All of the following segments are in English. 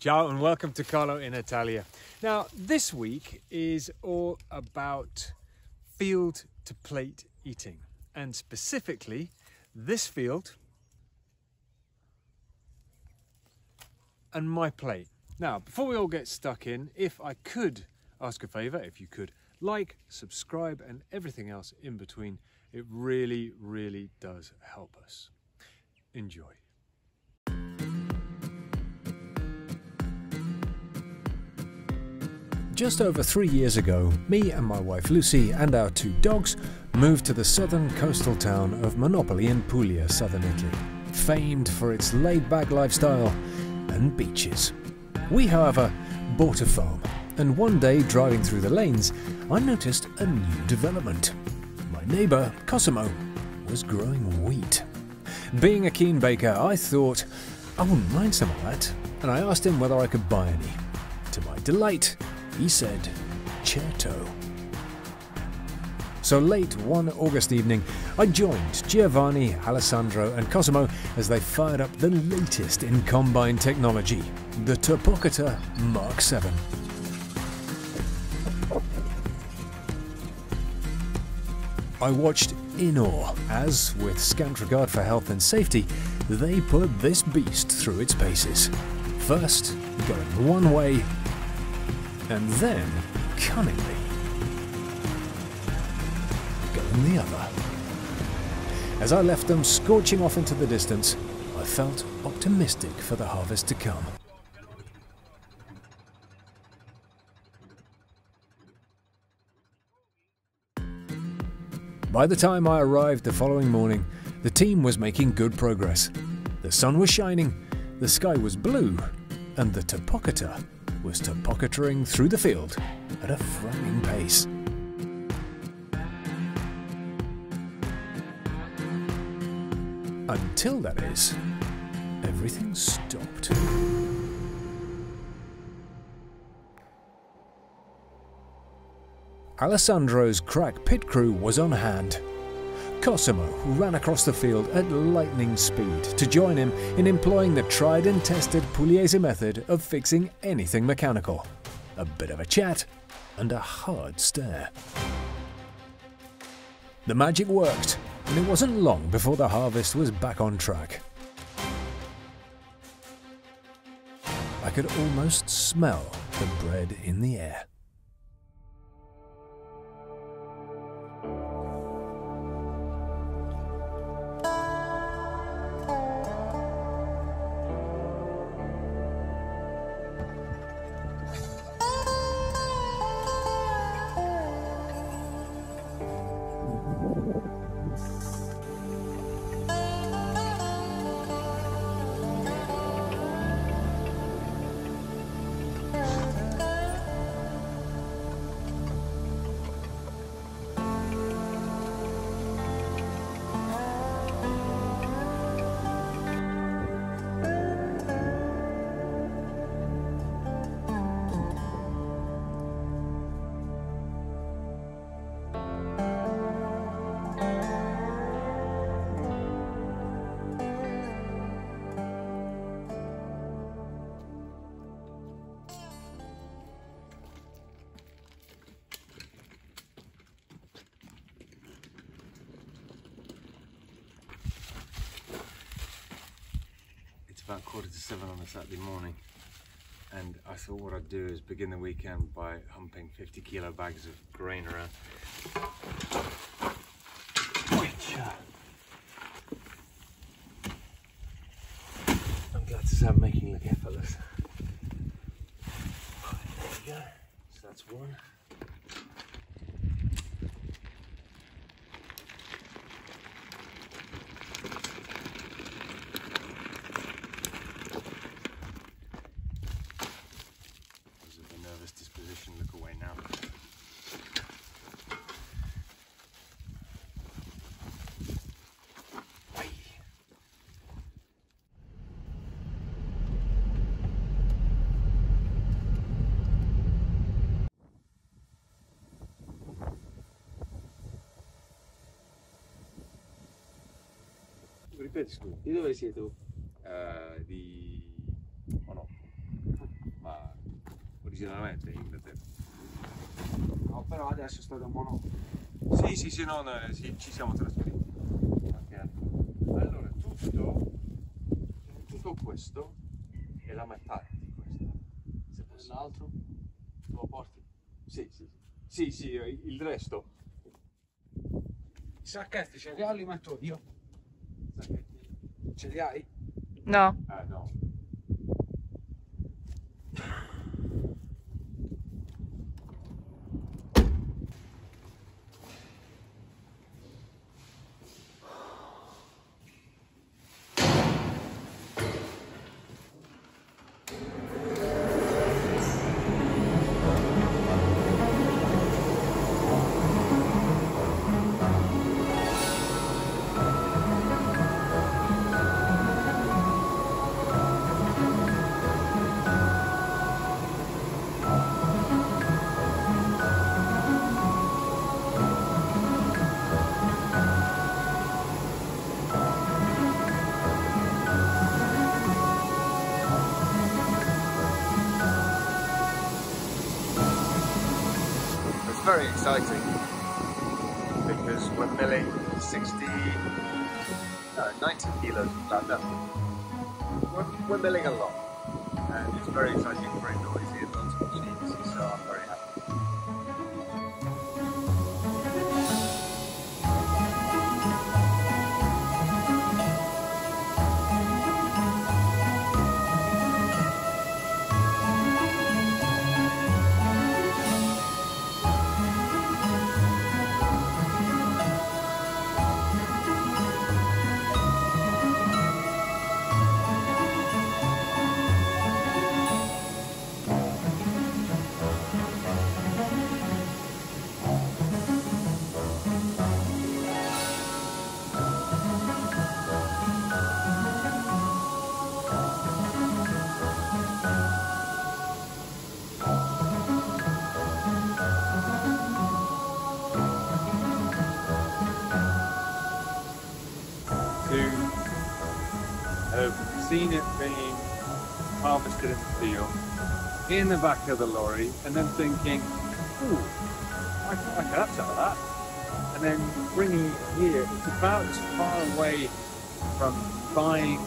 Ciao and welcome to Carlo In Italia. Now, this week is all about field to plate eating, and specifically this field and my plate. Now, before we all get stuck in, if I could ask a favour, if you could like, subscribe and everything else in between, it really, really does help us. Enjoy. Just over 3 years ago, me and my wife Lucy and our 2 dogs moved to the southern coastal town of Monopoli in Puglia, southern Italy, famed for its laid-back lifestyle and beaches. We, however, bought a farm, and one day driving through the lanes, I noticed a new development. My neighbour, Cosimo, was growing wheat. Being a keen baker, I thought I wouldn't mind some of that, and I asked him whether I could buy any. To my delight, he said, "Certo." So late one August evening, I joined Giovanni, Alessandro and Cosimo as they fired up the latest in combine technology, the Topocata Mark 7. I watched in awe as, with scant regard for health and safety, they put this beast through its paces. First, going one way, and then, cunningly, going the other. As I left them scorching off into the distance, I felt optimistic for the harvest to come. By the time I arrived the following morning, the team was making good progress. The sun was shining, the sky was blue, and the Topocata was topocatering through the field at a frightening pace. Until, that is, everything stopped. Alessandro's crack pit crew was on hand. Cosimo ran across the field at lightning speed to join him in employing the tried and tested Pugliese method of fixing anything mechanical. A bit of a chat and a hard stare. The magic worked, and it wasn't long before the harvest was back on track. I could almost smell the bread in the air. About 7:15 on a Saturday morning, and I thought what I'd do is begin the weekend by humping 50-kilo bags of grain around, which I'm glad to say I'm making look effortless. There we go, so that's one. Disposition, look away now. Ripeti, scusa, di dove sei tu? Di Monopoli. ma originalmente in Inghilterra. No, però adesso sto da monopolo. Sì, no, sì, ci siamo trasferiti. Okay. Allora, tutto questo è la metà di questo. Se possibile. L'altro? Lo porti? Sì, il resto. I sacchetti ce li hai, li metto io. Ce li hai? No. Ah, no. It's very exciting because we're milling 90 kilos of that. We're milling a lot, and it's very exciting, very noisy, and lots of machines, so I'm very happy. Have seen it being harvested in the field, in the back of the lorry, and then thinking, ooh, I could have some of that. And then bringing it here, it's about as far away from buying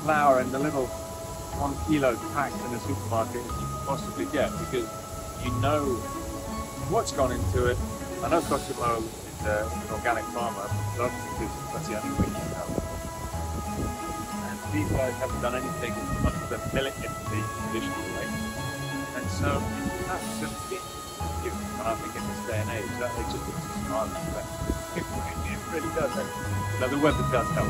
flour in the little 1 kilo packs in the supermarket as you can possibly get, because you know what's gone into it. I know Cosimo is an organic farmer, because that's the only way you know. These guys haven't done anything other than mill it in the traditional way. And so it's absolutely cute. And I think in this day and age, that it just looks smart. It really does. Now the weather does help.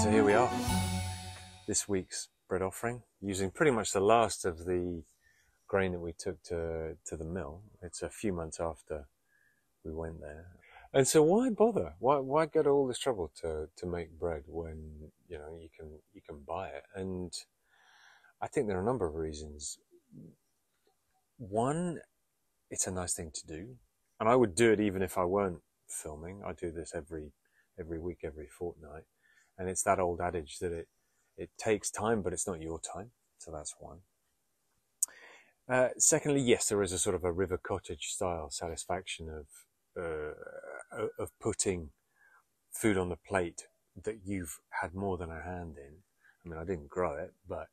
So here we are, this week's bread offering, using pretty much the last of the grain that we took to the mill. It's a few months after we went there. And so why bother? Why go to all this trouble to make bread when, you know, you can buy it? And I think there are a number of reasons. One, it's a nice thing to do. And I would do it even if I weren't filming. I do this every every week, every fortnight. And it's that old adage that it takes time, but it's not your time. So that's one. Secondly, yes, there is a sort of a river cottage style satisfaction of putting food on the plate that you've had more than a hand in. I mean, I didn't grow it, but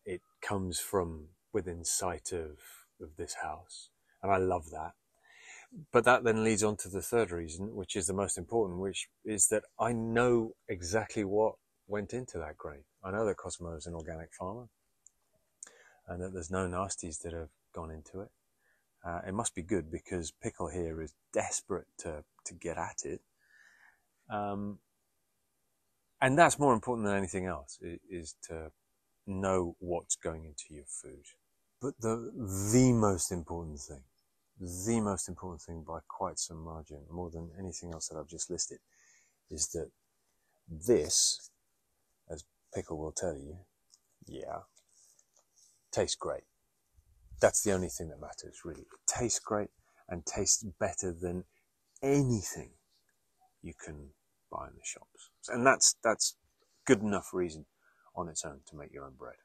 it comes from within sight of this house, and I love that. But that then leads on to the third reason, which is the most important, which is that I know exactly what went into that grain. I know that Cosimo is an organic farmer, and that there's no nasties that have gone into it. It must be good, because Pickle here is desperate to get at it. And that's more important than anything else, is to know what's going into your food. But the most important thing by quite some margin, more than anything else that I've just listed, is that this, as Pickle will tell you, tastes great. That's the only thing that matters, really. It tastes great and tastes better than anything you can buy in the shops. And that's good enough reason on its own to make your own bread.